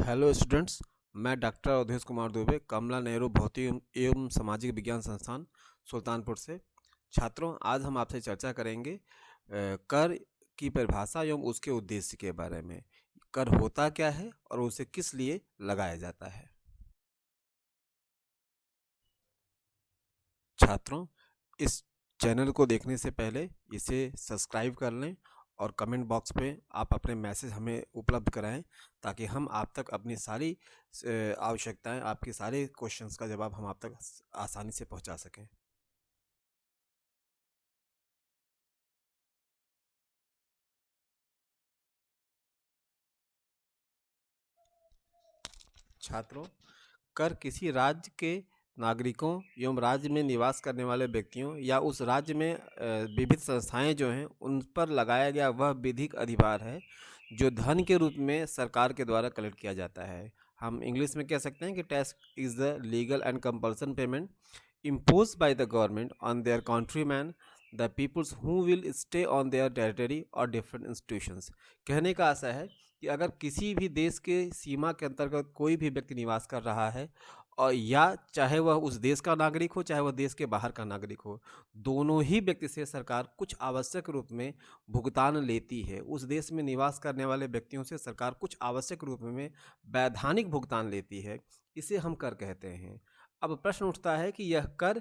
Hello students. मैं doctor Awadhesh Kumar Dubey, कमला नेहरू भौतिक एवं सामाजिक विज्ञान संस्थान सुल्तानपुर से। छात्रों, आज हम आपसे चर्चा करेंगे कर की परिभाषा एवं उसके उद्देश्य के बारे में। कर होता क्या है और उसे किस लिए लगाया जाता है। छात्रों, इस चैनल को देखने से पहले इसे सब्सक्राइब कर लें और कमेंट बॉक्स पे आप अपने मैसेज हमें उपलब्ध कराएं, ताकि हम आप तक अपनी सारी आवश्यकताएं, आपके सारे क्वेश्चंस का जवाब हम आप तक आसानी से पहुंचा सकें। छात्रों, कर किसी राज्य के नागरिकों एवं राज्य में निवास करने वाले व्यक्तियों या उस राज्य में विविध संस्थाएं जो हैं उन पर लगाया गया वह विधिक अधिभार है जो धन के रूप में सरकार के द्वारा कलेक्ट किया जाता है। हम इंग्लिश में कह सकते हैं कि tax is the legal and compulsion payment imposed by the government on their countrymen, the peoples who will stay on their territory or different institutions। कहने का आशा है कि अगर किसी भी देश के सीमा के अंतर्गत कोई भी व्यक्ति निवास कर रहा है और या चाहे वह उस देश का नागरिक हो चाहे वह देश के बाहर का नागरिक हो, दोनों ही व्यक्ति से सरकार कुछ आवश्यक रूप में भुगतान लेती है। उस देश में निवास करने वाले व्यक्तियों से सरकार कुछ आवश्यक रूप में वैधानिक भुगतान लेती है। इसे हम कर कहते हैं। अब प्रश्न उठता है कि यह कर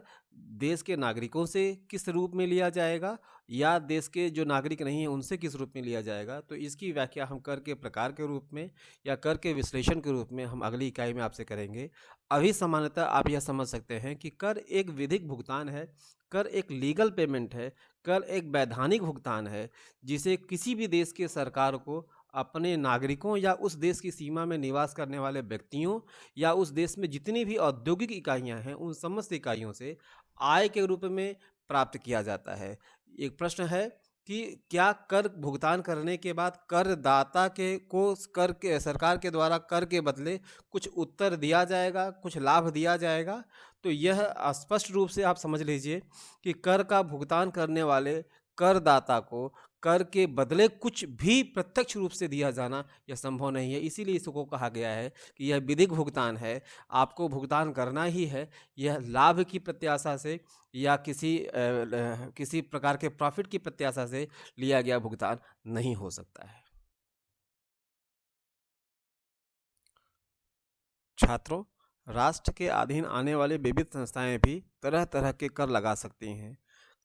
देश के नागरिकों से किस रूप में लिया जाएगा या देश के जो नागरिक नहीं हैं उनसे किस रूप में लिया जाएगा। तो इसकी व्याख्या हम कर के प्रकार के रूप में या कर के विश्लेषण के रूप में हम अगली इकाई में आपसे करेंगे। अभी सामान्यतः आप यह समझ सकते हैं कि कर एक विधिक भुगतान है, कर एक लीगल पेमेंट है, कर एक वैधानिक भुगतान है जिसे किसी भी देश के सरकार को अपने नागरिकों या उस देश की सीमा में निवास करने वाले व्यक्तियों या उस देश में जितनी भी औद्योगिक इकाइयां हैं उन समस्त इकाइयों से आय के रूप में प्राप्त किया जाता है। एक प्रश्न है कि क्या कर भुगतान करने के बाद करदाता के को कर के सरकार के द्वारा कर के बदले कुछ उत्तर दिया जाएगा, कुछ लाभ दिया जाएगा। तो यह स्पष्ट रूप से आप समझ लीजिए कि कर का भुगतान करने वाले करदाता को कर के बदले कुछ भी प्रत्यक्ष रूप से दिया जाना यह संभव नहीं है। इसीलिए इसको कहा गया है कि यह विधिक भुगतान है, आपको भुगतान करना ही है। यह लाभ की प्रत्याशा से या किसी प्रकार के प्रॉफिट की प्रत्याशा से लिया गया भुगतान नहीं हो सकता है। छात्रों, राष्ट्र के अधीन आने वाले विविध संस्थाएं भी तरह तरह के कर लगा सकती हैं।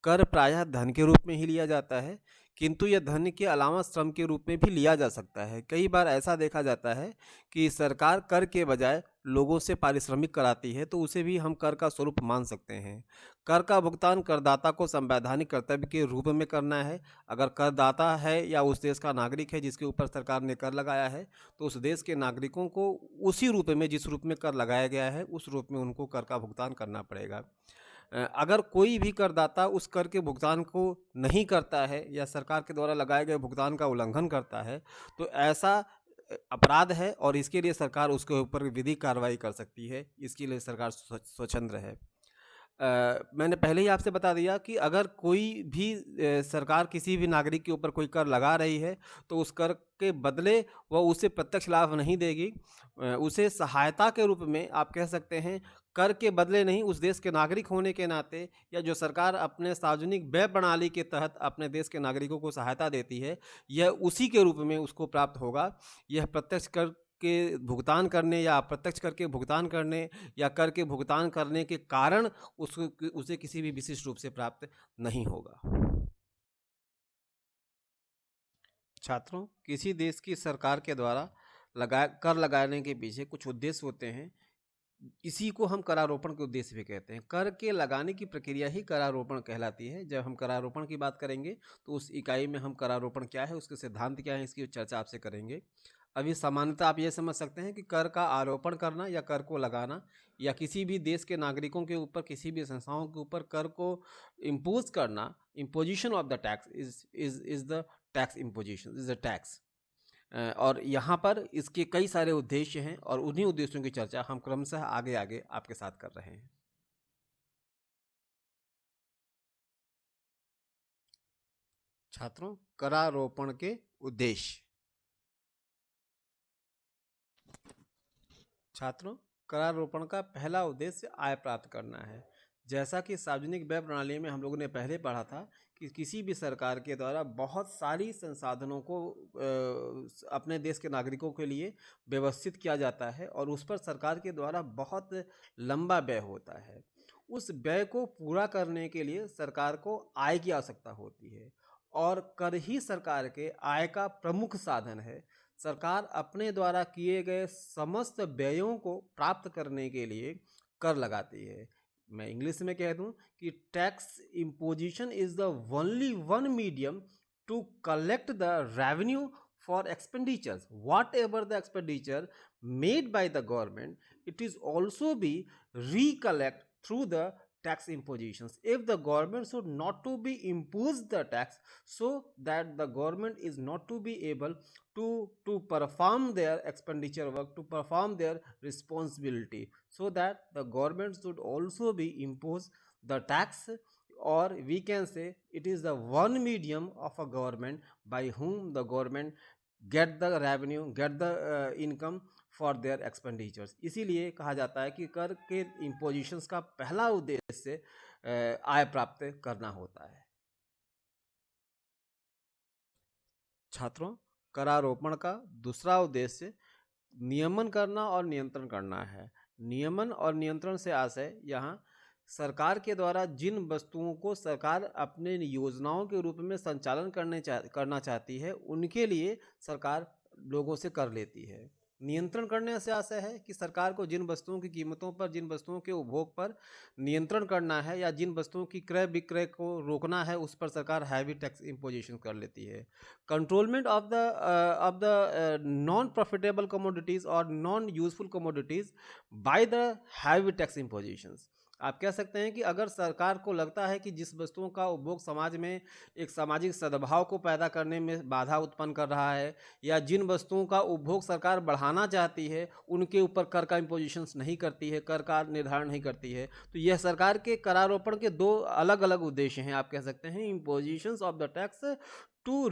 कर प्रायः धन के रूप में ही लिया जाता है, किंतु यह धन के अलावा श्रम के रूप में भी लिया जा सकता है। कई बार ऐसा देखा जाता है कि सरकार कर के बजाय लोगों से पारिश्रमिक कराती है, तो उसे भी हम कर का स्वरूप मान सकते हैं। कर का भुगतान करदाता को संवैधानिक कर्तव्य के रूप में करना है। अगर करदाता है या उस देश का नागरिक है जिसके ऊपर सरकार ने कर लगाया है, तो उस देश के नागरिकों को उसी रूप में, जिस रूप में कर लगाया गया है, उस रूप में उनको कर का भुगतान करना पड़ेगा। अगर कोई भी करदाता उस कर के भुगतान को नहीं करता है या सरकार के द्वारा लगाए गए भुगतान का उल्लंघन करता है, तो ऐसा अपराध है और इसके लिए सरकार उसके ऊपर विधिक कार्रवाई कर सकती है। इसके लिए सरकार स्वतंत्र है। मैंने पहले ही आपसे बता दिया कि अगर कोई भी सरकार किसी भी नागरिक के ऊपर कोई कर लगा रही है, तो उस कर के बदले वह उसे प्रत्यक्ष लाभ नहीं देगी, उसे सहायता के रूप में आप कह सकते हैं। कर के बदले नहीं, उस देश के नागरिक होने के नाते या जो सरकार अपने सार्वजनिक व्यय प्रणाली के तहत अपने देश के नागरिकों को सहायता देती है, यह उसी के रूप में उसको प्राप्त होगा। यह प्रत्यक्ष कर के भुगतान करने या अप्रत्यक्ष कर के भुगतान करने या कर के भुगतान करने के कारण उसे किसी भी विशिष्ट रूप से प्राप्त नहीं होगा। छात्रों, किसी देश की सरकार के द्वारा कर लगाने के पीछे कुछ उद्देश्य होते हैं। इसी को हम करारोपण के उद्देश्य भी कहते हैं। कर के लगाने की प्रक्रिया ही करारोपण कहलाती है। जब हम करारोपण की बात करेंगे तो उस इकाई में हम करारोपण क्या है, उसके सिद्धांत क्या है, इसकी चर्चा आपसे करेंगे। अभी सामान्यतः आप ये समझ सकते हैं कि कर का आरोपण करना या कर को लगाना या किसी भी देश के नागरिकों के ऊपर, किसी भी संस्थाओं के ऊपर कर को इम्पोज करना, imposition of the tax is the tax imposition, is the tax. और यहाँ पर इसके कई सारे उद्देश्य हैं और उन्हीं उद्देश्यों की चर्चा हम क्रमशः आगे आगे आपके साथ कर रहे हैं। छात्रों, करारोपण के उद्देश्य। छात्रों, करारोपण का पहला उद्देश्य आय प्राप्त करना है। जैसा कि सार्वजनिक व्यय प्रणाली में हम लोगों ने पहले पढ़ा था कि किसी भी सरकार के द्वारा बहुत सारी संसाधनों को अपने देश के नागरिकों के लिए व्यवस्थित किया जाता है और उस पर सरकार के द्वारा बहुत लंबा व्यय होता है। उस व्यय को पूरा करने के लिए सरकार को आय की आवश्यकता होती है और कर ही सरकार के आय का प्रमुख साधन है। सरकार अपने द्वारा किए गए समस्त व्ययों को प्राप्त करने के लिए कर लगाती है। मैं इंग्लिश में कह दूं कि tax imposition is the only one medium to collect the revenue for expenditures. Whatever the expenditure made by the government, it is also be recollect through the tax impositions. If the government should not to be impose the tax, so that the government is not to be able to perform their expenditure work, to perform their responsibility, so that the government should also be impose the tax, or we can say it is the one medium of a government by whom the government get the revenue, get the income for their expenditures. इसीलिए कहा जाता है कि कर के इम्पोजिशंस का पहला उद्देश्य आय प्राप्त करना होता है। छात्रों, करारोपण का दूसरा उद्देश्य नियमन करना और नियंत्रण करना है। नियमन और नियंत्रण से आशय यहाँ सरकार के द्वारा जिन वस्तुओं को सरकार अपने योजनाओं के रूप में संचालन करना चाहती है, उनके लिए सरकार लोगों से कर लेती है। नियंत्रण करने से आशय है कि सरकार को जिन वस्तुओं की कीमतों पर, जिन वस्तुओं के उपभोग पर नियंत्रण करना है या जिन वस्तुओं की क्रय विक्रय को रोकना है, उस पर सरकार हैवी टैक्स इम्पोजिशन कर लेती है। Controlment of the non profitable commodities और non useful commodities by the heavy tax impositions. आप कह सकते हैं कि अगर सरकार को लगता है कि जिस वस्तुओं का उपभोग समाज में एक सामाजिक सद्भाव को पैदा करने में बाधा उत्पन्न कर रहा है, या जिन वस्तुओं का उपभोग सरकार बढ़ाना चाहती है, उनके ऊपर कर का इम्पोजिशंस नहीं करती है, कर का निर्धारण नहीं करती है, तो यह सरकार के करारोपण के दो अलग अलग उद्देश्य हैं। आप कह सकते हैं impositions of the tax to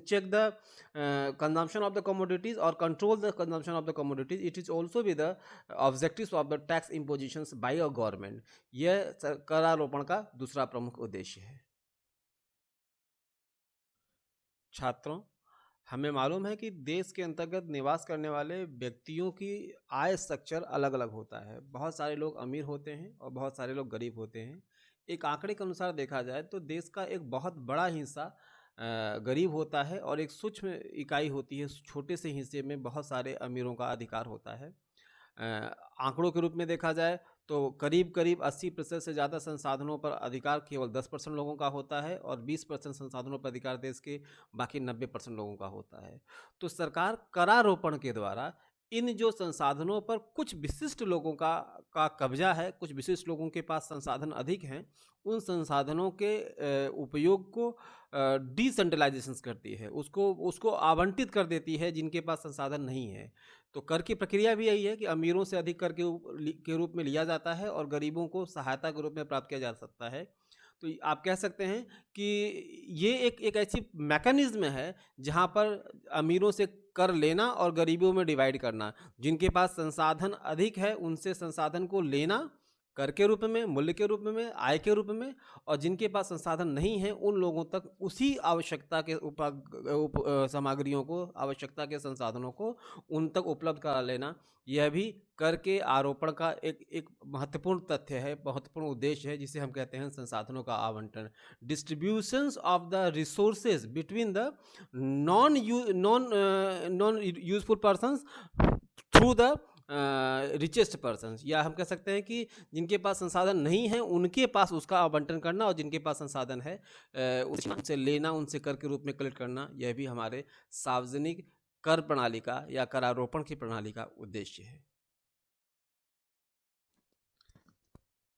check the consumption of the commodities or control the consumption of the commodities. It is also be the objectives of the tax impositions by a government. यह करारोपण का दूसरा प्रमुख उद्देश्य है। छात्रों, हमें मालूम है कि देश के अंतर्गत निवास करने वाले व्यक्तियों की आय स्ट्रक्चर अलग अलग होता है। बहुत सारे लोग अमीर होते हैं और बहुत सारे लोग गरीब होते हैं। एक आंकड़े के अनुसार देखा जाए तो देश का एक बहुत बड़ा हिस्सा गरीब होता है और एक सूक्ष्म इकाई होती है, छोटे से हिस्से में बहुत सारे अमीरों का अधिकार होता है। आंकड़ों के रूप में देखा जाए तो करीब करीब 80% से ज़्यादा संसाधनों पर अधिकार केवल 10% लोगों का होता है और 20% संसाधनों पर अधिकार देश के बाकी 90% लोगों का होता है। तो सरकार करारोपण के द्वारा इन जो संसाधनों पर कुछ विशिष्ट लोगों का कब्जा है, कुछ विशिष्ट लोगों के पास संसाधन अधिक हैं, उन संसाधनों के उपयोग को डिसेंट्रलाइजेशन करती है, उसको आवंटित कर देती है जिनके पास संसाधन नहीं है। तो कर की प्रक्रिया भी यही है कि अमीरों से अधिक कर के रूप में लिया जाता है और गरीबों को सहायता के रूप में प्राप्त किया जा सकता है। तो आप कह सकते हैं कि ये एक ऐसी मैकेनिज्म है जहाँ पर अमीरों से कर लेना और गरीबों में डिवाइड करना। जिनके पास संसाधन अधिक है उनसे संसाधन को लेना कर के रूप में, मूल्य के रूप में, आय के रूप में, और जिनके पास संसाधन नहीं है उन लोगों तक उसी आवश्यकता के सामग्रियों को, आवश्यकता के संसाधनों को उन तक उपलब्ध करा लेना। यह भी कर के आरोपण का एक महत्वपूर्ण तथ्य है, महत्वपूर्ण उद्देश्य है, जिसे हम कहते हैं संसाधनों का आवंटन। Distributions of the resources between the non useful persons through the richest persons, या हम कह सकते हैं कि जिनके पास संसाधन नहीं है उनके पास उसका आवंटन करना और जिनके पास संसाधन है उनसे लेना, उनसे कर के रूप में कलेक्ट करना। यह भी हमारे सार्वजनिक कर प्रणाली का या करारोपण की प्रणाली का उद्देश्य है।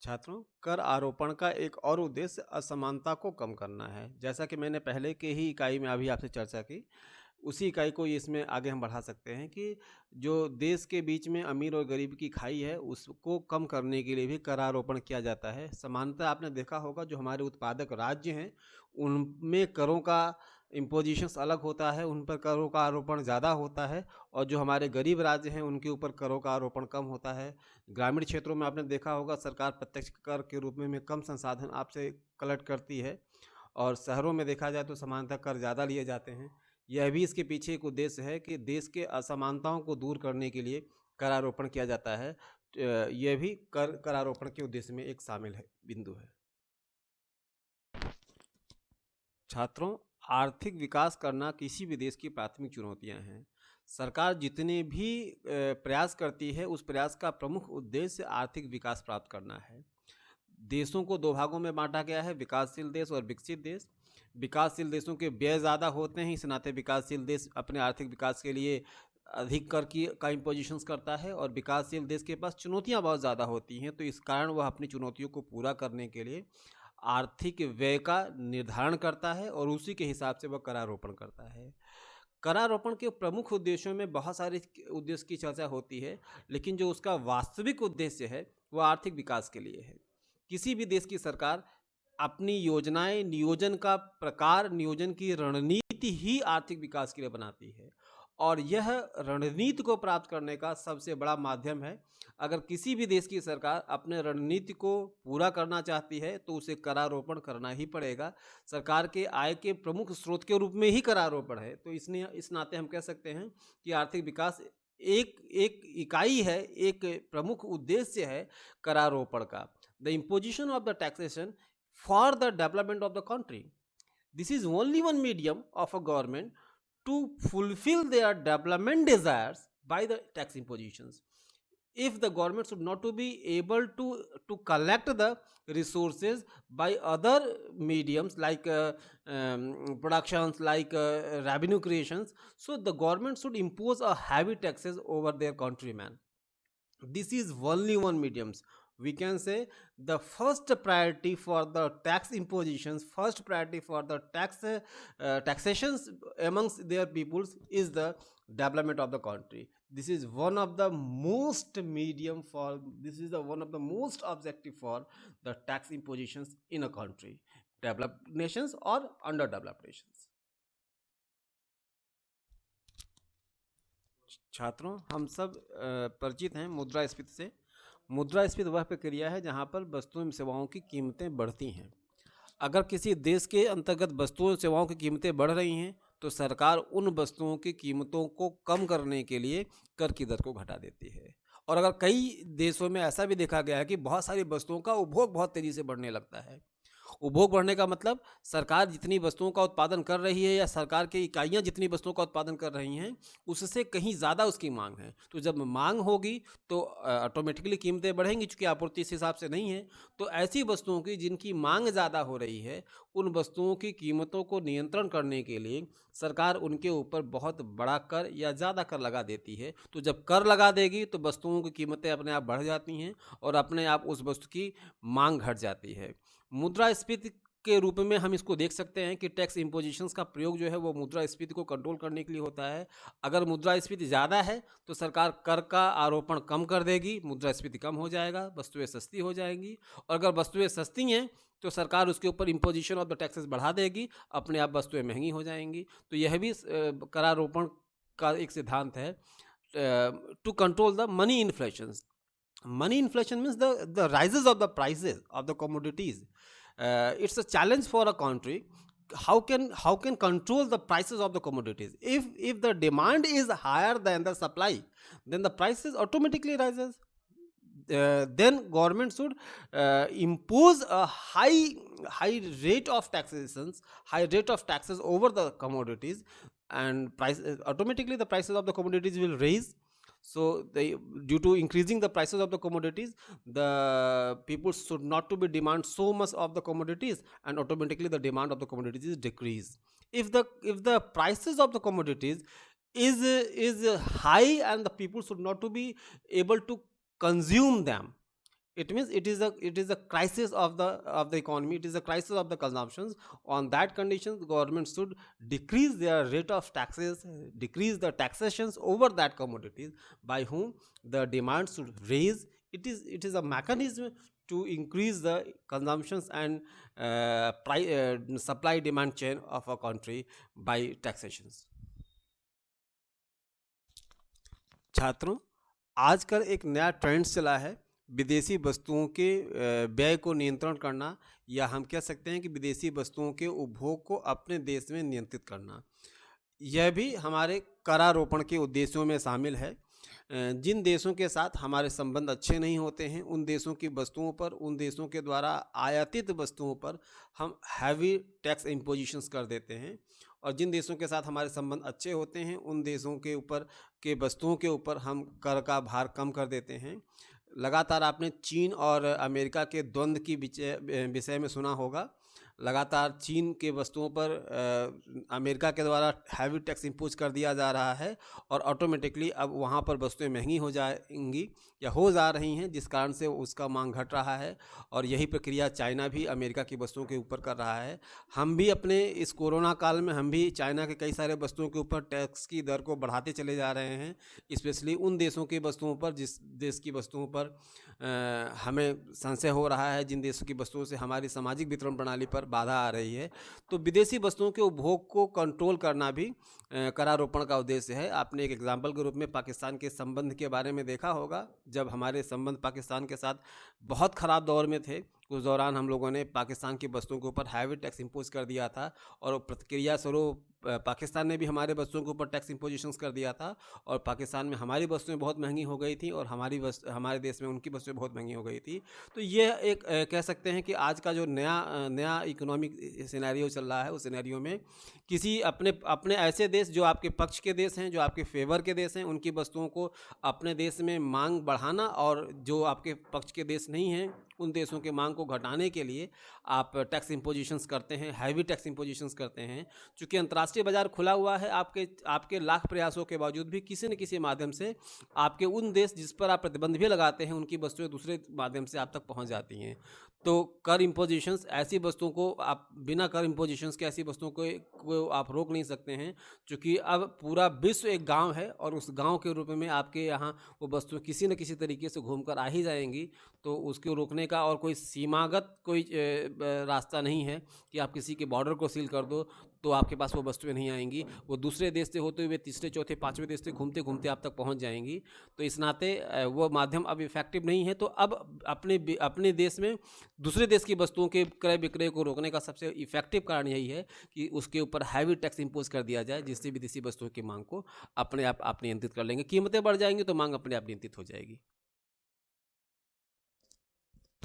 छात्रों, कर आरोपण का एक और उद्देश्य असमानता को कम करना है। जैसा कि मैंने पहले के ही इकाई में अभी आपसे चर्चा की, उसी इकाई को इसमें आगे हम बढ़ा सकते हैं कि जो देश के बीच में अमीर और गरीब की खाई है उसको कम करने के लिए भी कर आरोपण किया जाता है। समानता आपने देखा होगा, जो हमारे उत्पादक राज्य हैं उनमें करों का इम्पोजिशंस अलग होता है, उन पर करों का आरोपण ज़्यादा होता है, और जो हमारे गरीब राज्य हैं उनके ऊपर करों का आरोपण कम होता है। ग्रामीण क्षेत्रों में आपने देखा होगा सरकार प्रत्यक्ष कर के रूप में कम संसाधन आपसे कलेक्ट करती है, और शहरों में देखा जाए तो समानता कर ज़्यादा लिए जाते हैं। यह भी इसके पीछे एक उद्देश्य है कि देश के असमानताओं को दूर करने के लिए करारोपण किया जाता है। यह भी करारोपण के उद्देश्य में एक शामिल है बिंदु है। छात्रों, आर्थिक विकास करना किसी भी देश की प्राथमिक चुनौतियां हैं। सरकार जितने भी प्रयास करती है, उस प्रयास का प्रमुख उद्देश्य आर्थिक विकास प्राप्त करना है। देशों को दो भागों में बांटा गया है, विकासशील देश और विकसित देश। विकासशील देशों के व्यय ज़्यादा होते हैं, इस नाते विकासशील देश अपने आर्थिक विकास के लिए अधिक कर का इम्पोजिशंस करता है, और विकासशील देश के पास चुनौतियां बहुत ज़्यादा होती हैं, तो इस कारण वह अपनी चुनौतियों को पूरा करने के लिए आर्थिक व्यय का निर्धारण करता है और उसी के हिसाब से वह करारोपण करता है। करारोपण के प्रमुख उद्देश्यों में बहुत सारे उद्देश्य की चर्चा होती है, लेकिन जो उसका वास्तविक उद्देश्य है वह आर्थिक विकास के लिए है। किसी भी देश की सरकार अपनी योजनाएं, नियोजन का प्रकार, नियोजन की रणनीति ही आर्थिक विकास के लिए बनाती है, और यह रणनीति को प्राप्त करने का सबसे बड़ा माध्यम है। अगर किसी भी देश की सरकार अपने रणनीति को पूरा करना चाहती है तो उसे करारोपण करना ही पड़ेगा। सरकार के आय के प्रमुख स्रोत के रूप में ही करारोपण है, तो इसने इस नाते हम कह सकते हैं कि आर्थिक विकास एक एक इकाई है, एक प्रमुख उद्देश्य है करारोपण का। The imposition of the taxation for the development of the country, this is only one medium of a government to fulfill their development desires by the tax impositions. If the government should not to be able to collect the resources by other mediums like productions, like revenue creations, so the government should impose a heavy taxes over their countrymen. This is only one mediums. We can say the first priority for the tax impositions, first priority for the taxations amongst their peoples is the development of the country. This is one of the most medium for, this is the one of the most objective for the tax impositions in a country, developed nations or underdeveloped nations. छात्रों, हम सब परिचित हैं मुद्रास्फीति से। मुद्रास्फीति वह प्रक्रिया है जहां पर वस्तुओं एवं सेवाओं की कीमतें बढ़ती हैं। अगर किसी देश के अंतर्गत वस्तुओं और सेवाओं की कीमतें बढ़ रही हैं तो सरकार उन वस्तुओं की कीमतों को कम करने के लिए कर की दर को घटा देती है। और अगर कई देशों में ऐसा भी देखा गया है कि बहुत सारी वस्तुओं का उपभोग बहुत तेज़ी से बढ़ने लगता है। उपभोग बढ़ने का मतलब सरकार जितनी वस्तुओं का उत्पादन कर रही है या सरकार की इकाइयां जितनी वस्तुओं का उत्पादन कर रही हैं उससे कहीं ज़्यादा उसकी मांग है। तो जब मांग होगी तो ऑटोमेटिकली कीमतें बढ़ेंगी, चूँकि आपूर्ति इस हिसाब से नहीं है। तो ऐसी वस्तुओं की जिनकी मांग ज़्यादा हो रही है, उन वस्तुओं की कीमतों को नियंत्रण करने के लिए सरकार उनके ऊपर बहुत बड़ा कर या ज़्यादा कर लगा देती है। तो जब कर लगा देगी तो वस्तुओं की कीमतें अपने आप बढ़ जाती हैं और अपने आप उस वस्तु की मांग घट जाती है। मुद्रास्फीति के रूप में हम इसको देख सकते हैं कि टैक्स इम्पोजिशंस का प्रयोग जो है वो मुद्रास्फीति को कंट्रोल करने के लिए होता है। अगर मुद्रास्फीति ज़्यादा है तो सरकार कर का आरोपण कम कर देगी, मुद्रास्फीति कम हो जाएगा, वस्तुएं सस्ती हो जाएंगी। और अगर वस्तुएं सस्ती हैं तो सरकार उसके ऊपर इम्पोजिशन ऑफ द टैक्सेस बढ़ा देगी, अपने आप वस्तुएं महंगी हो जाएंगी। तो यह भी करारोपण का एक सिद्धांत है। To control the money inflation, money inflation means the rises of the prices of the commodities. It's a challenge for a country. How can control the prices of the commodities? If the demand is higher than the supply, then the prices automatically rises. Then government should impose a high rate of taxations, high rate of taxes over the commodities, and automatically the prices of the commodities will raise. So due to increasing the prices of the commodities, the people should not to be demand so much of the commodities, and automatically the demand of the commodities is decrease. If the prices of the commodities is high and the people should not to be able to consume them, it means it is a crisis of the economy, it is a crisis of the consumptions. On that conditions, the government should decrease their rate of taxes, decrease the taxations over that commodities, by whom the demand should raise. It is a mechanism to increase the consumptions and supply demand chain of a country by taxations. छात्रों, आजकल एक नया trend चला है विदेशी वस्तुओं के व्यय को नियंत्रण करना, या हम कह सकते हैं कि विदेशी वस्तुओं के उपभोग को अपने देश में नियंत्रित करना। यह भी हमारे करारोपण के उद्देश्यों में शामिल है। जिन देशों के साथ हमारे संबंध अच्छे नहीं होते हैं, उन देशों की वस्तुओं पर, उन देशों के द्वारा आयातित वस्तुओं पर हम हैवी टैक्स इम्पोजिशंस कर देते हैं, और जिन देशों के साथ हमारे संबंध अच्छे होते हैं उन देशों के ऊपर के वस्तुओं के ऊपर हम कर का भार कम कर देते हैं। लगातार आपने चीन और अमेरिका के द्वंद्व की विषय में सुना होगा। लगातार चीन के वस्तुओं पर अमेरिका के द्वारा हैवी टैक्स इम्पोज कर दिया जा रहा है, और ऑटोमेटिकली अब वहाँ पर वस्तुएं महंगी हो जाएंगी या हो जा रही हैं, जिस कारण से उसका मांग घट रहा है। और यही प्रक्रिया चाइना भी अमेरिका की वस्तुओं के ऊपर कर रहा है। हम भी अपने इस कोरोना काल में हम भी चाइना के कई सारे वस्तुओं के ऊपर टैक्स की दर को बढ़ाते चले जा रहे हैं, स्पेशली उन देशों की वस्तुओं पर जिस देश की वस्तुओं पर हमें संशय हो रहा है, जिन देशों की वस्तुओं से हमारी सामाजिक वितरण प्रणाली पर बाधा आ रही है। तो विदेशी वस्तुओं के उपभोग को कंट्रोल करना भी करारोपण का उद्देश्य है। आपने एक एग्जाम्पल के रूप में पाकिस्तान के संबंध के बारे में देखा होगा। जब हमारे संबंध पाकिस्तान के साथ बहुत ख़राब दौर में थे, उस दौरान हम लोगों ने पाकिस्तान की वस्तुओं के ऊपर हैवी टैक्स इम्पोज कर दिया था, और प्रतिक्रिया स्वरूप पाकिस्तान ने भी हमारे वस्तुओं के ऊपर टैक्स इम्पोजिशंस कर दिया था, और पाकिस्तान में हमारी वस्तुएं बहुत महंगी हो गई थी, और हमारे देश में उनकी वस्तुएं बहुत महंगी हो गई थी। तो ये एक कह सकते हैं कि आज का जो नया इकोनॉमिक सिनेरियो चल रहा है, उस सिनेरियो में किसी अपने ऐसे देश जो आपके पक्ष के देश हैं, जो आपके फेवर के देश हैं, उनकी वस्तुओं को अपने देश में मांग बढ़ाना, और जो आपके पक्ष के देश नहीं हैं उन देशों के मांग को घटाने के लिए आप टैक्स इम्पोजिशंस करते हैं, हैवी टैक्स इम्पोजिशंस करते हैं। चूँकि अंतर्राष्ट्रीय बाजार खुला हुआ है, आपके लाख प्रयासों के बावजूद भी किसी न किसी माध्यम से आपके उन देश जिस पर आप प्रतिबंध भी लगाते हैं, उनकी वस्तुएं दूसरे माध्यम से आप तक पहुंच जाती हैं। तो कर इम्पोजिशंस, ऐसी वस्तुओं को आप बिना कर इम्पोजिशंस के ऐसी वस्तुओं को आप रोक नहीं सकते हैं, क्योंकि अब पूरा विश्व एक गांव है, और उस गांव के रूप में आपके यहाँ वो वस्तुएं किसी न किसी तरीके से घूमकर आ ही जाएंगी। तो उसको रोकने का और कोई सीमागत कोई रास्ता नहीं है कि आप किसी के बॉर्डर को सील कर दो तो आपके पास वो वस्तुएं नहीं आएंगी। वो दूसरे देश से होते हुए तीसरे चौथे पाँचवें देश से घूमते घूमते आप तक पहुंच जाएंगी। तो इस नाते वो माध्यम अब इफेक्टिव नहीं है। तो अब अपने देश में दूसरे देश की वस्तुओं के क्रय विक्रय को रोकने का सबसे इफेक्टिव कारण यही है कि उसके ऊपर हैवी टैक्स इम्पोज कर दिया जाए, जिससे विदेशी वस्तुओं की मांग को अपने आप नियंत्रित कर लेंगे। कीमतें बढ़ जाएंगी तो मांग अपने आप नियंत्रित हो जाएगी।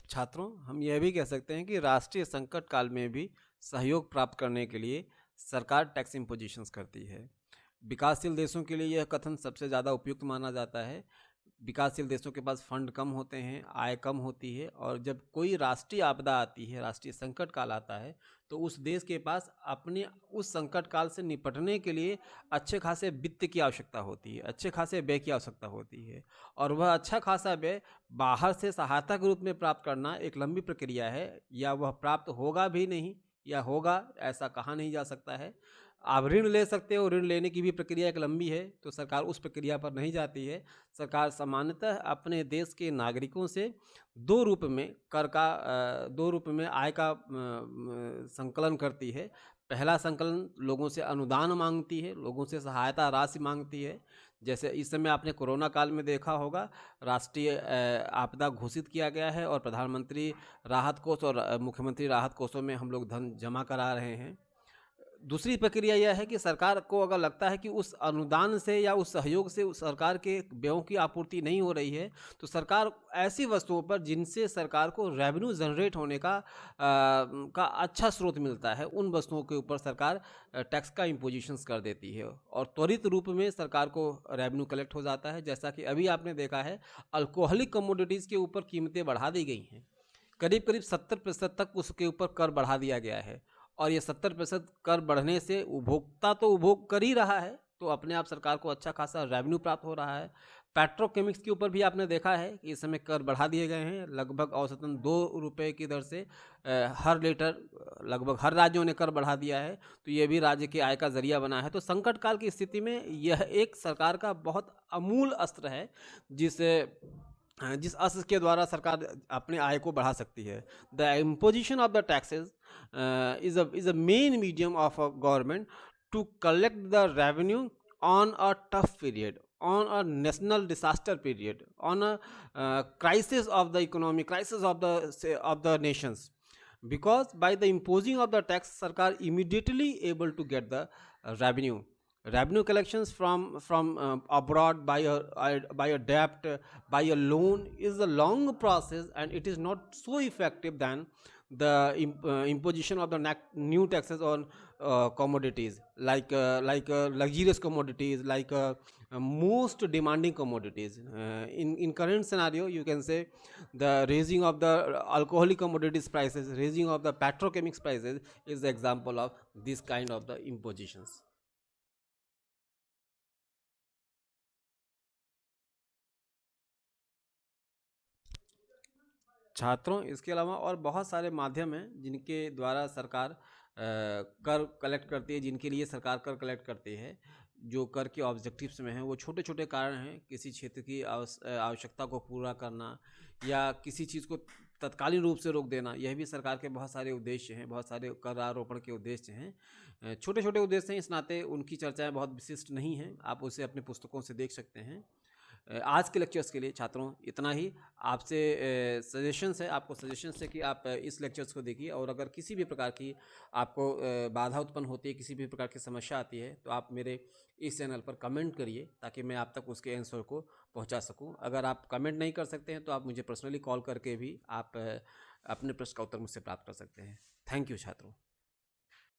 छात्रों, हम यह भी कह सकते हैं कि राष्ट्रीय संकट काल में भी सहयोग प्राप्त करने के लिए सरकार टैक्स इम्पोजिशंस करती है। विकासशील देशों के लिए यह कथन सबसे ज़्यादा उपयुक्त माना जाता है। विकासशील देशों के पास फंड कम होते हैं, आय कम होती है, और जब कोई राष्ट्रीय आपदा आती है, राष्ट्रीय संकट काल आता है, तो उस देश के पास अपने उस संकट काल से निपटने के लिए अच्छे खासे वित्त की आवश्यकता होती है, अच्छे खासे व्यय की आवश्यकता होती है। और वह अच्छा खासा व्यय बाहर से सहायता के रूप में प्राप्त करना एक लंबी प्रक्रिया है, या वह प्राप्त होगा भी नहीं या होगा ऐसा कहा नहीं जा सकता है। आप ऋण ले सकते हो, ऋण लेने की भी प्रक्रिया एक लंबी है, तो सरकार उस प्रक्रिया पर नहीं जाती है। सरकार सामान्यतः अपने देश के नागरिकों से दो रूप में आय का संकलन करती है। पहला संकलन लोगों से अनुदान मांगती है, लोगों से सहायता राशि मांगती है। जैसे इस समय आपने कोरोना काल में देखा होगा, राष्ट्रीय आपदा घोषित किया गया है, और प्रधानमंत्री राहत कोष और मुख्यमंत्री राहत कोषों में हम लोग धन जमा करा रहे हैं। दूसरी प्रक्रिया यह है कि सरकार को अगर लगता है कि उस अनुदान से या उस सहयोग से उस सरकार के व्ययों की आपूर्ति नहीं हो रही है, तो सरकार ऐसी वस्तुओं पर जिनसे सरकार को रेवेन्यू जनरेट होने का अच्छा स्रोत मिलता है, उन वस्तुओं के ऊपर सरकार टैक्स का इम्पोजिशंस कर देती है, और त्वरित रूप में सरकार को रेवेन्यू कलेक्ट हो जाता है। जैसा कि अभी आपने देखा है, अल्कोहलिक कमोडिटीज़ के ऊपर कीमतें बढ़ा दी गई हैं, करीब 70% तक उसके ऊपर कर बढ़ा दिया गया है, और ये 70% कर बढ़ने से उपभोक्ता तो उपभोग कर ही रहा है, तो अपने आप सरकार को अच्छा खासा रेवेन्यू प्राप्त हो रहा है। पेट्रोकेमिक्स के ऊपर भी आपने देखा है कि इस समय कर बढ़ा दिए गए हैं, लगभग औसतन 2 रुपये की दर से हर लीटर लगभग हर राज्यों ने कर बढ़ा दिया है। तो ये भी राज्य के आय का जरिया बना है। तो संकट काल की स्थिति में यह एक सरकार का बहुत अमूल अस्त्र है, जिस जिस अस्त्र के द्वारा सरकार अपने आय को बढ़ा सकती है। The imposition of the taxes is a main medium of a government to collect the revenue on a tough period, on a national disaster period, on a crisis of the economy, crisis of the nations, because by the imposing of the tax, sarkar immediately able to get the revenue collections from abroad by a debt, by a loan, is a long process, and it is not so effective than the imposition of the new taxes on commodities, like luxurious commodities, like most demanding commodities. In current scenario, you can say the raising of the alcoholic commodities prices, raising of the petrochemics prices is the example of this kind of the impositions. छात्रों, इसके अलावा और बहुत सारे माध्यम हैं जिनके द्वारा सरकार कर कलेक्ट करती है, जिनके लिए सरकार कर कलेक्ट करती है। जो कर के ऑब्जेक्टिव्स में हैं वो छोटे छोटे कारण हैं, किसी क्षेत्र की आवश्यकता को पूरा करना या किसी चीज़ को तत्कालीन रूप से रोक देना, यह भी सरकार के बहुत सारे उद्देश्य हैं, बहुत सारे कर आरोपण के उद्देश्य हैं। छोटे छोटे उद्देश्य हैं, इस नाते उनकी चर्चाएँ बहुत विशिष्ट नहीं हैं, आप उसे अपनी पुस्तकों से देख सकते हैं। आज के लेक्चर्स के लिए छात्रों इतना ही। आपसे सजेशंस है, आपको सजेशंस है कि आप इस लेक्चर्स को देखिए, और अगर किसी भी प्रकार की आपको बाधा उत्पन्न होती है, किसी भी प्रकार की समस्या आती है, तो आप मेरे इस चैनल पर कमेंट करिए ताकि मैं आप तक उसके आंसर को पहुंचा सकूं। अगर आप कमेंट नहीं कर सकते हैं तो आप मुझे पर्सनली कॉल करके भी आप अपने प्रश्न का उत्तर मुझसे प्राप्त कर सकते हैं। थैंक यू छात्रों।